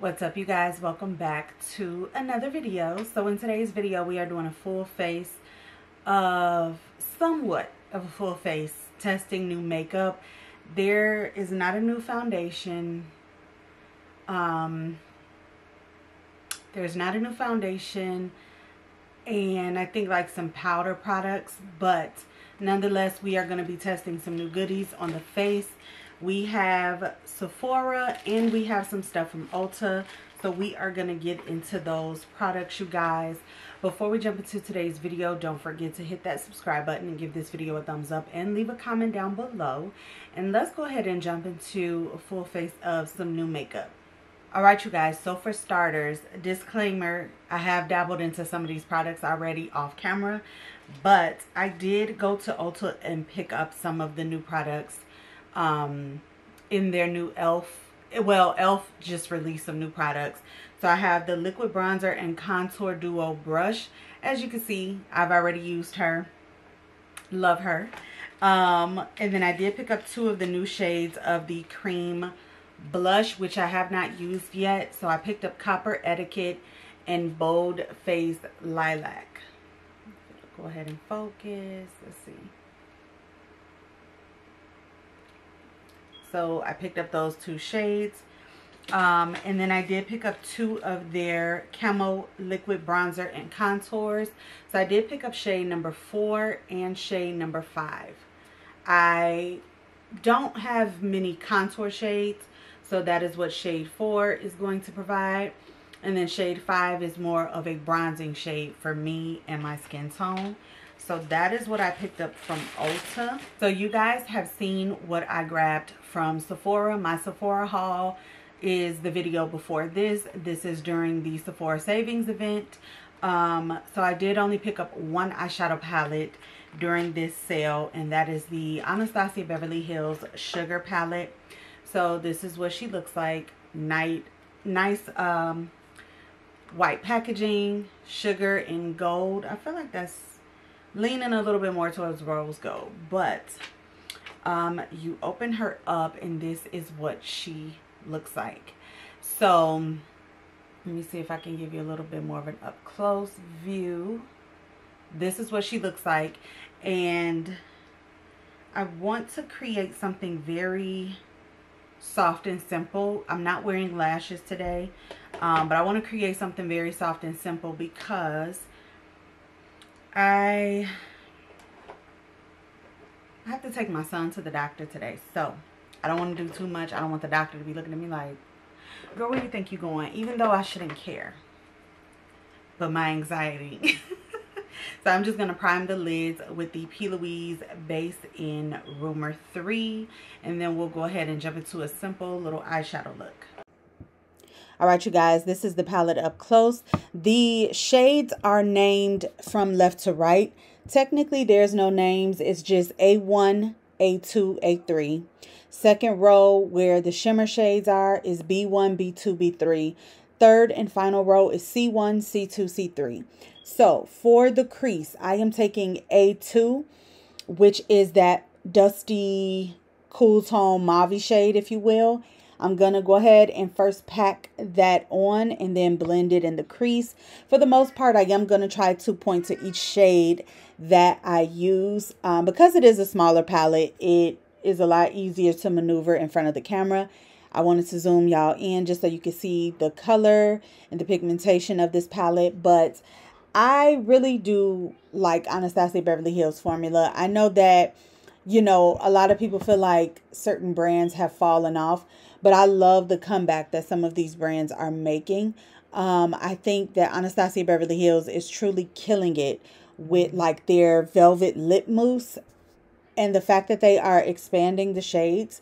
What's up, you guys? Welcome back to another video. So in today's video we are doing a full face of somewhat of a full face testing new makeup. There is not a new foundation. There's not a new foundation, and I think like some powder products, but nonetheless we are going to be testing some new goodies on the face. We have Sephora and we have some stuff from Ulta. So we are going to get into those products, you guys. Before we jump into today's video, don't forget to hit that subscribe button and give this video a thumbs up and leave a comment down below. And let's go ahead and jump into a full face of some new makeup. Alright, you guys, so for starters, disclaimer, I have dabbled into some of these products already off camera, but I did go to Ulta and pick up some of the new products in their new e.l.f. just released some new products. So I have the liquid bronzer and contour duo brush. As you can see, I've already used her. Love her. And then I did pick up two of the new shades of the cream blush, which I have not used yet. So I picked up Copper Etiquette and Bold Face Lilac. Go ahead and focus. Let's see. So I picked up those two shades. And then I did pick up two of their Camo liquid bronzer and contours. So I did pick up shade number 4 and shade number 5. I don't have many contour shades, so that is what shade 4 is going to provide. And then shade 5 is more of a bronzing shade for me and my skin tone. So that is what I picked up from Ulta. So you guys have seen what I grabbed from Sephora. My Sephora haul is the video before this. This is during the Sephora savings event. So I did only pick up one eyeshadow palette during this sale, and that is the Anastasia Beverly Hills Sugar palette. So this is what she looks like. Nice white packaging, sugar in gold. I feel like that's leaning a little bit more towards rose gold, but you open her up and this is what she looks like. So let me see if I can give you a little bit more of an up close view. This is what she looks like, and I want to create something very soft and simple. I'm not wearing lashes today, but I want to create something very soft and simple because I have to take my son to the doctor today. So I don't want to do too much. I don't want the doctor to be looking at me like, girl, where do you think you're going? Even though I shouldn't care, but my anxiety. So I'm just going to prime the lids with the P. Louise base in Rumor 3. And then we'll go ahead and jump into a simple little eyeshadow look. Alright, you guys, this is the palette up close. The shades are named from left to right. Technically, there's no names. It's just A1, A2, A3. Second row where the shimmer shades are is B1, B2, B3. Third and final row is C1, C2, C3. So for the crease, I am taking A2, which is that dusty, cool tone mauve shade, if you will. I'm going to go ahead and first pack that on and then blend it in the crease. For the most part, I am going to try to point to each shade that I use. Because it is a smaller palette, it is a lot easier to maneuver in front of the camera. I wanted to zoom y'all in just so you can see the color and the pigmentation of this palette. But I really do like Anastasia Beverly Hills formula. I know that, you know, a lot of people feel like certain brands have fallen off, but I love the comeback that some of these brands are making. I think that Anastasia Beverly Hills is truly killing it with like their velvet lip mousse, and the fact that they are expanding the shades.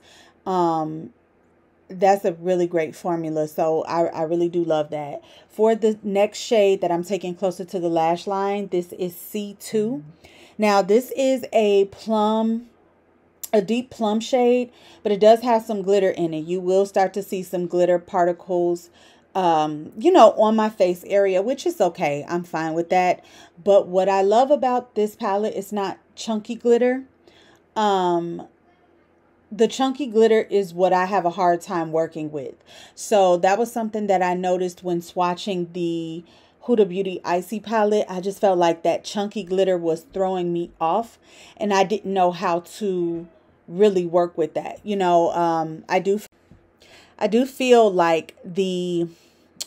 That's a really great formula. So I really do love that. For the next shade that I'm taking closer to the lash line, this is C2. Now this is a deep plum shade, but it does have some glitter in it. You will start to see some glitter particles, you know, on my face area, which is okay. I'm fine with that. But what I love about this palette is not chunky glitter. the chunky glitter is what I have a hard time working with. So that was something that I noticed when swatching the Huda Beauty Icy palette. I just felt like that chunky glitter was throwing me off, and I didn't know how to really work with that. You know, I do feel like the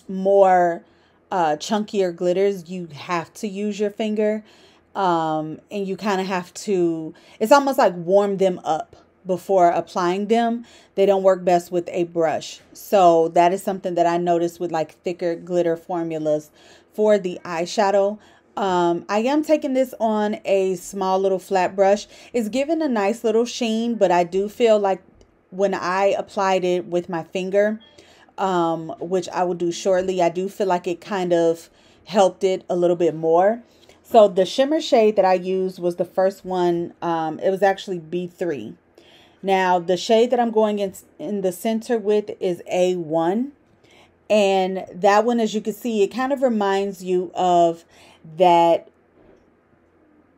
more chunkier glitters, you have to use your finger, and you kind of have to, it's almost like warm them up before applying them. They don't work best with a brush. So that is something that I noticed with like thicker glitter formulas for the eyeshadow. I am taking this on a small little flat brush. It's giving a nice little sheen, but I do feel like when I applied it with my finger, which I will do shortly, I do feel like it kind of helped it a little bit more. So the shimmer shade that I used was the first one. It was actually B3. Now the shade that I'm going in the center with is A1. And that one, as you can see, it kind of reminds you of that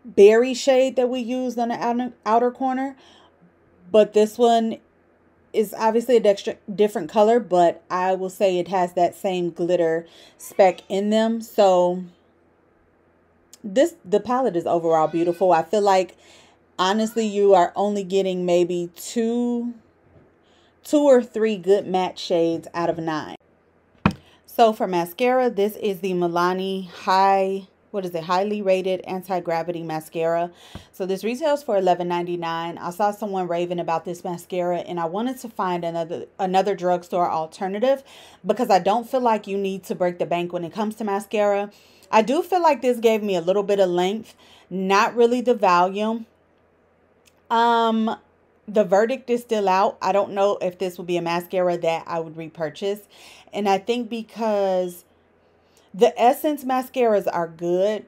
berry shade that we used on the outer corner. But this one is obviously a different color, but I will say it has that same glitter speck in them. So the palette is overall beautiful. I feel like honestly you are only getting maybe two or three good matte shades out of 9. So for mascara, this is the Milani highly rated anti-gravity mascara. So this retails for $11.99. I saw someone raving about this mascara, and I wanted to find another drugstore alternative because I don't feel like you need to break the bank when it comes to mascara. I do feel like this gave me a little bit of length, not really the volume. The verdict is still out. I don't know if this will be a mascara that I would repurchase. And I think because the Essence mascaras are good,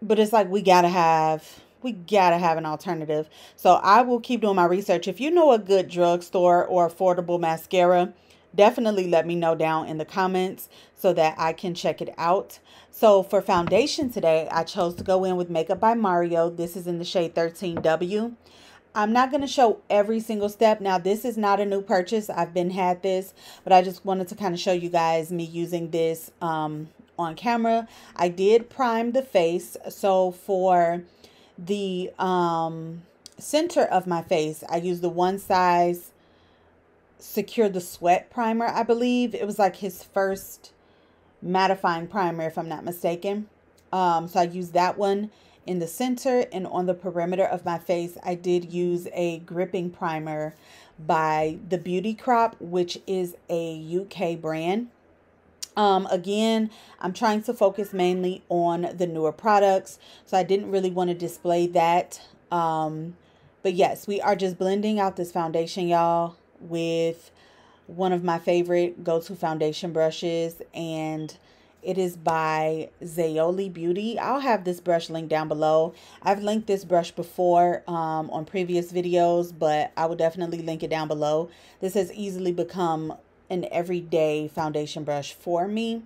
but it's like we gotta have an alternative. So I will keep doing my research. If you know a good drugstore or affordable mascara, definitely let me know down in the comments so that I can check it out. So for foundation today, I chose to go in with Makeup by Mario. This is in the shade 13W. I'm not going to show every single step. Now, this is not a new purchase. I've had this, but I just wanted to kind of show you guys me using this on camera. I did prime the face. So for the center of my face, I used the One Size Secure the Sweat primer. I believe it was like his first mattifying primer, if I'm not mistaken. So I used that one in the center, and on the perimeter of my face I did use a gripping primer by the Beauty Crop, which is a UK brand. Again, I'm trying to focus mainly on the newer products, so I didn't really want to display that. But yes, we are just blending out this foundation, y'all, with one of my favorite go-to foundation brushes, and it is by Zayoli Beauty. I'll have this brush linked down below. I've linked this brush before on previous videos, but I will definitely link it down below. This has easily become an everyday foundation brush for me.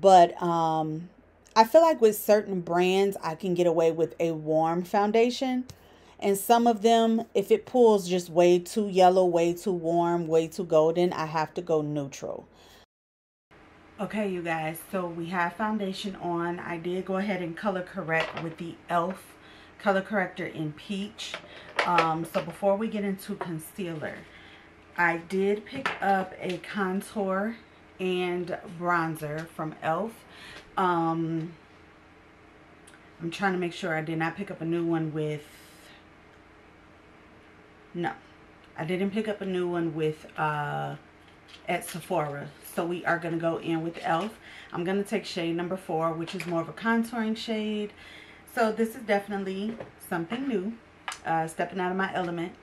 But I feel like with certain brands, I can get away with a warm foundation. And some of them, if it pulls just way too yellow, way too warm, way too golden, I have to go neutral. Okay, you guys, so we have foundation on. I did go ahead and color correct with the e.l.f. color corrector in peach. So before we get into concealer, I did pick up a contour and bronzer from e.l.f. I'm trying to make sure I did not pick up a new one with... No, I didn't pick up a new one with at Sephora. So we are going to go in with e.l.f. I'm going to take shade number 4, which is more of a contouring shade. So this is definitely something new. Stepping out of my element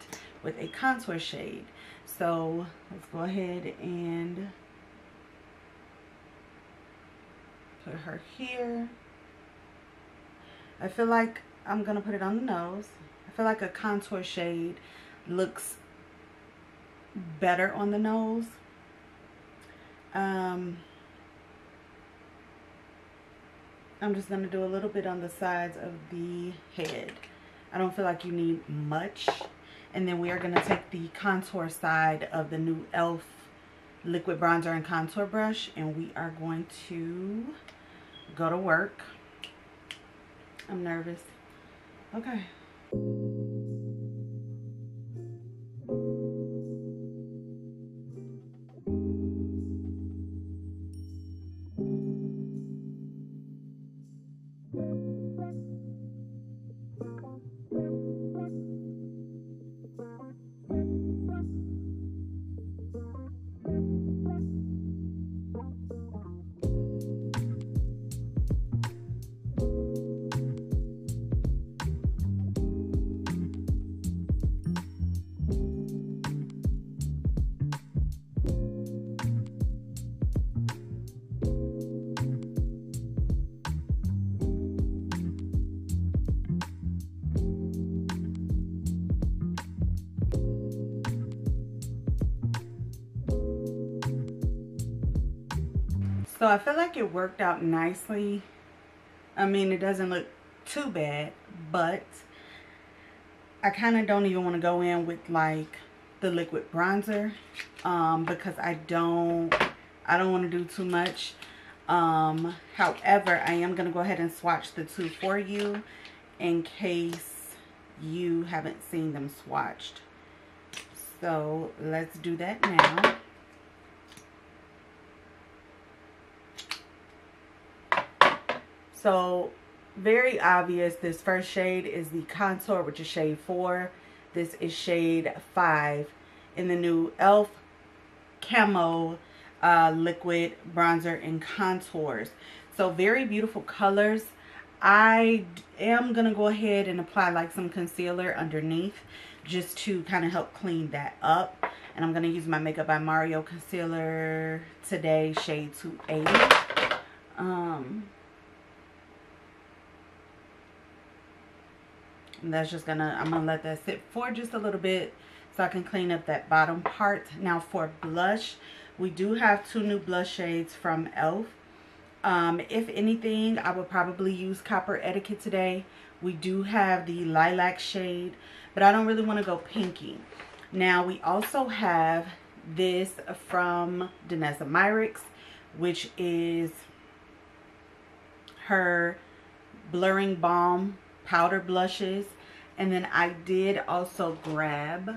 with a contour shade. So let's go ahead and put her here. I feel like I'm going to put it on the nose. I feel like a contour shade looks better on the nose. I'm just going to do a little bit on the sides of the head. I don't feel like you need much. And then we are going to take the contour side of the new e.l.f. liquid bronzer and contour brush, and we are going to go to work. I'm nervous. Okay. So I feel like it worked out nicely. I mean, it doesn't look too bad, but I kind of don't even want to go in with like the liquid bronzer because I don't want to do too much. However, I am going to go ahead and swatch the two for you in case you haven't seen them swatched. So let's do that now. So, very obvious, this first shade is the contour, which is shade 4. This is shade 5 in the new e.l.f. Camo liquid bronzer and contours. So, very beautiful colors. I am going to go ahead and apply like some concealer underneath just to kind of help clean that up. And I'm going to use my Makeup by Mario concealer today, shade 280. And that's just I'm gonna let that sit for just a little bit so I can clean up that bottom part. Now for blush, we do have 2 new blush shades from e.l.f. If anything, I would probably use Copper Etiquette today. We do have the lilac shade, but I don't really want to go pinky. Now we also have this from Danessa Myricks, which is her Blurring Balm powder blushes. And then I did also grab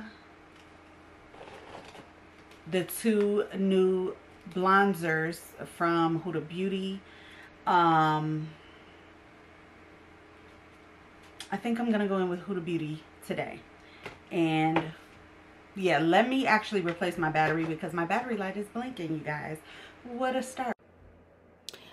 the 2 new bronzers from Huda Beauty. I think I'm gonna go in with Huda Beauty today. And yeah, let me actually replace my battery because my battery light is blinking, you guys. What a start.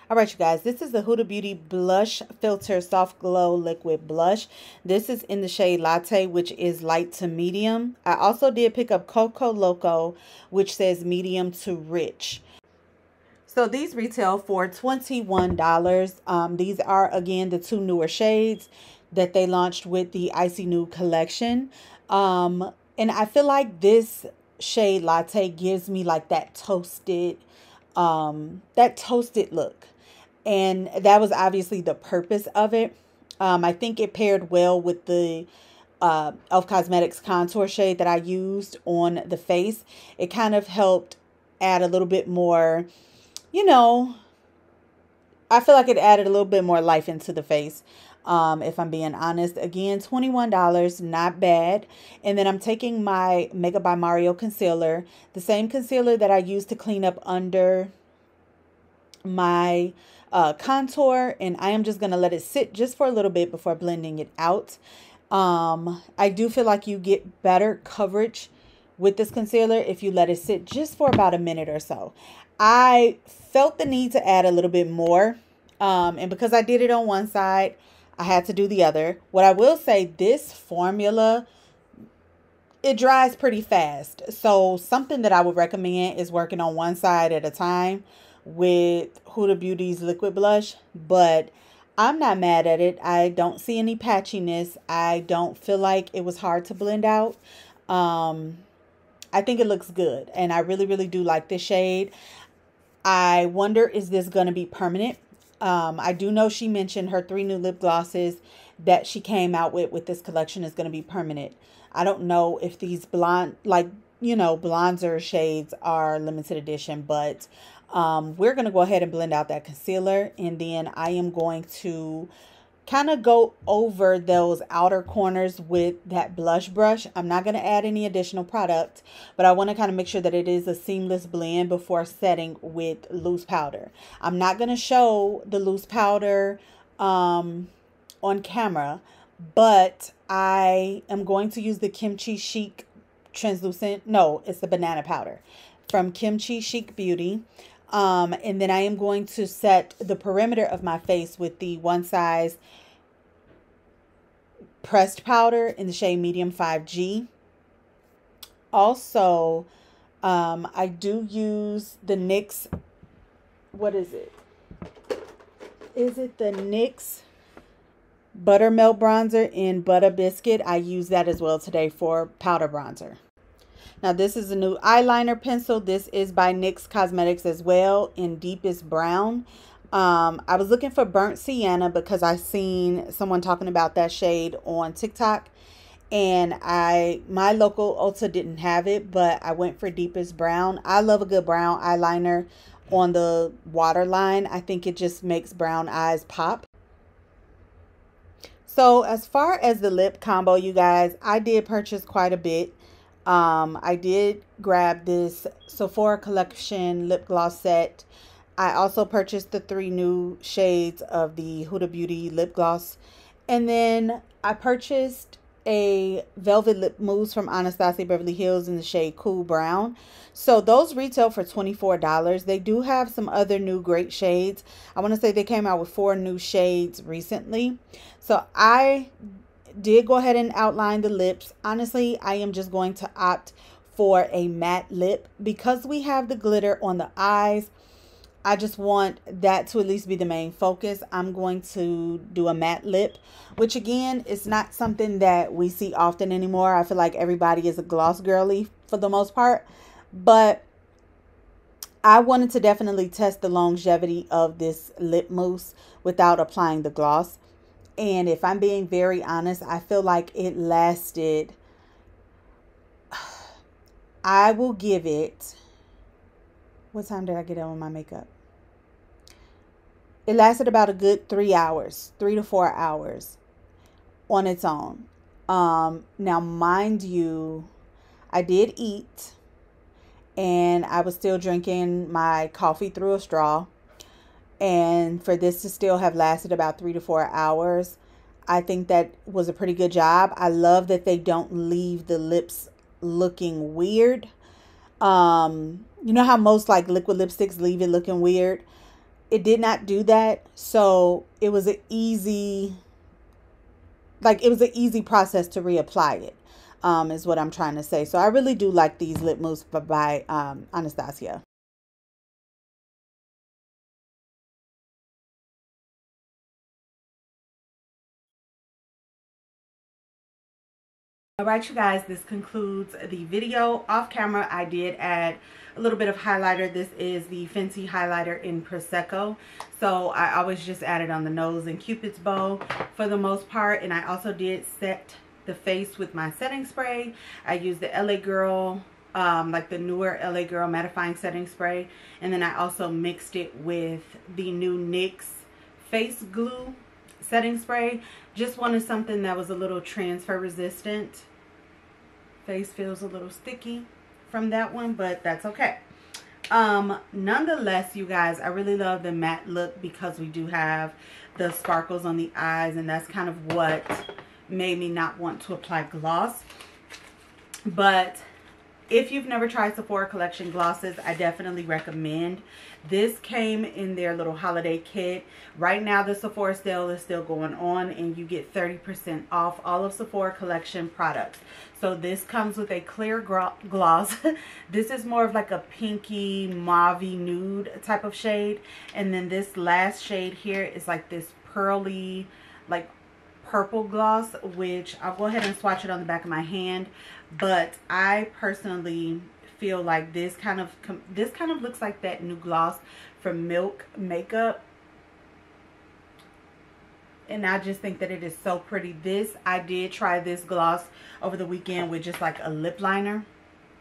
Alright, you guys, this is the Huda Beauty Blush Filter Soft Glow Liquid Blush. This is in the shade Latte, which is light to medium. I also did pick up Coco Loco, which says medium to rich. So these retail for $21. These are, again, the 2 newer shades that they launched with the Icy Nude collection. And I feel like this shade Latte gives me like that toasted look. And that was obviously the purpose of it. I think it paired well with the e.l.f. Cosmetics contour shade that I used on the face. It kind of helped add a little bit more, you know, I feel like it added a little bit more life into the face. If I'm being honest. Again, $21, not bad. And then I'm taking my Makeup by Mario concealer, the same concealer that I used to clean up under my contour, and I am just going to let it sit just for a little bit before blending it out. I do feel like you get better coverage with this concealer if you let it sit just for about a minute or so. I felt the need to add a little bit more, and because I did it on one side, I had to do the other. What I will say, this formula, it dries pretty fast. So something that I would recommend is working on one side at a time with Huda Beauty's liquid blush, but I'm not mad at it. I don't see any patchiness. I don't feel like it was hard to blend out. I think it looks good, and I really, really do like this shade. I wonder, is this going to be permanent? I do know she mentioned her 3 new lip glosses that she came out with this collection is going to be permanent. I don't know if these blonde, like, you know, bronzer shades are limited edition, but we're going to go ahead and blend out that concealer, and then I am going to kind of go over those outer corners with that blush brush. I'm not going to add any additional product, but I want to kind of make sure that it is a seamless blend before setting with loose powder. I'm not going to show the loose powder on camera, but I am going to use the Kimchi Chic translucent, no, it's the banana powder from Kimchi Chic Beauty. And then I am going to set the perimeter of my face with the One Size pressed powder in the shade Medium 5G. Also, I do use the NYX, what is it? Is it the NYX Buttermilk Bronzer in Butter Biscuit? I use that as well today for powder bronzer. Now this is a new eyeliner pencil. This is by NYX Cosmetics as well in Deepest Brown. I was looking for Burnt Sienna because I seen someone talking about that shade on TikTok, and my local Ulta didn't have it, but I went for Deepest Brown. I love a good brown eyeliner on the waterline. I think it just makes brown eyes pop. So as far as the lip combo, you guys, I did purchase quite a bit. I did grab this Sephora collection lip gloss set. I also purchased the 3 new shades of the Huda Beauty lip gloss. And then I purchased a velvet lip mousse from Anastasia Beverly Hills in the shade Cool Brown. So those retail for $24. They do have some other new great shades. I want to say they came out with 4 new shades recently. So I did go ahead and outline the lips. Honestly, I am just going to opt for a matte lip because we have the glitter on the eyes. I just want that to at least be the main focus. I'm going to do a matte lip, which again is not something that we see often anymore. I feel like everybody is a gloss girly for the most part, but I wanted to definitely test the longevity of this lip mousse without applying the gloss. And if I'm being very honest, I feel like it lasted, I will give it, what time did I get on with my makeup? It lasted about a good 3 hours, 3 to 4 hours on its own. Now, mind you, I did eat and I was still drinking my coffee through a straw. And for this to still have lasted about 3 to 4 hours, I think that was a pretty good job. I love that they don't leave the lips looking weird. You know how most like liquid lipsticks leave it looking weird? It did not do that. So it was an easy, process to reapply it, is what I'm trying to say. So I really do like these lip mousse by Anastasia. Alright you guys, this concludes the video. Off camera I did add a little bit of highlighter. This is the Fenty highlighter in Prosecco. So I always just add it on the nose and Cupid's bow for the most part. And I also did set the face with my setting spray. I used the LA Girl, like the newer LA Girl mattifying setting spray. And then I also mixed it with the new NYX face glue setting spray. Just wanted something that was a little transfer resistant. Face feels a little sticky from that one, but that's okay. Nonetheless, you guys, I really love the matte look because we do have the sparkles on the eyes, and that's kind of what made me not want to apply gloss. But if you've never tried Sephora collection glosses, I definitely recommend. This came in their little holiday kit. Right now the Sephora sale is still going on and you get 30% off all of Sephora collection products. So this comes with a clear gloss. This is more of like a pinky mauvey nude type of shade. And then this last shade here is like this pearly, like purple gloss, which I'll go ahead and swatch it on the back of my hand. But I personally feel like this kind of looks like that new gloss from Milk Makeup. and I just think that it is so pretty. I did try this gloss over the weekend with just like a lip liner,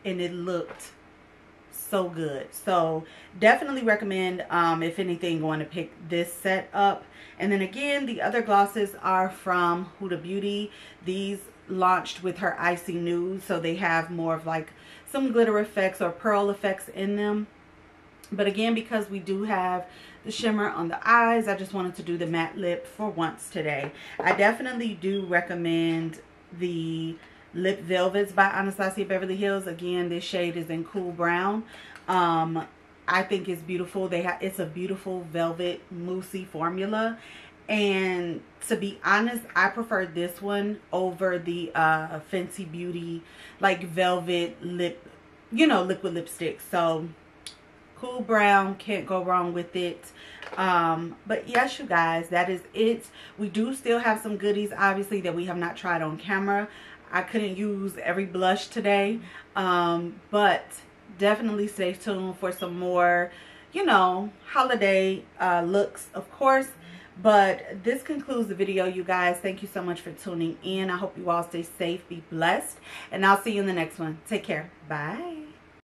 and it looked so good. So definitely recommend, if anything, going to pick this set up. And then again, the other glosses are from Huda Beauty. These launched with her Icy Nude, so they have more of like some glitter effects or pearl effects in them. But again, because we do have the shimmer on the eyes, I just wanted to do the matte lip for once today. I definitely do recommend the Lip Velvets by Anastasia Beverly Hills. Again, this shade is in Cool Brown. I think it's beautiful. It's a beautiful velvet moussey formula, and to be honest, I prefer this one over the Fenty Beauty like velvet lip, you know, liquid lipstick. So Cool Brown, can't go wrong with it. But yes, you guys, that is it. We do still have some goodies, obviously, that we have not tried on camera. I couldn't use every blush today, but definitely stay tuned for some more, you know, holiday looks, of course. But this concludes the video, you guys. Thank you so much for tuning in. I hope you all stay safe, be blessed, and I'll see you in the next one. Take care. Bye.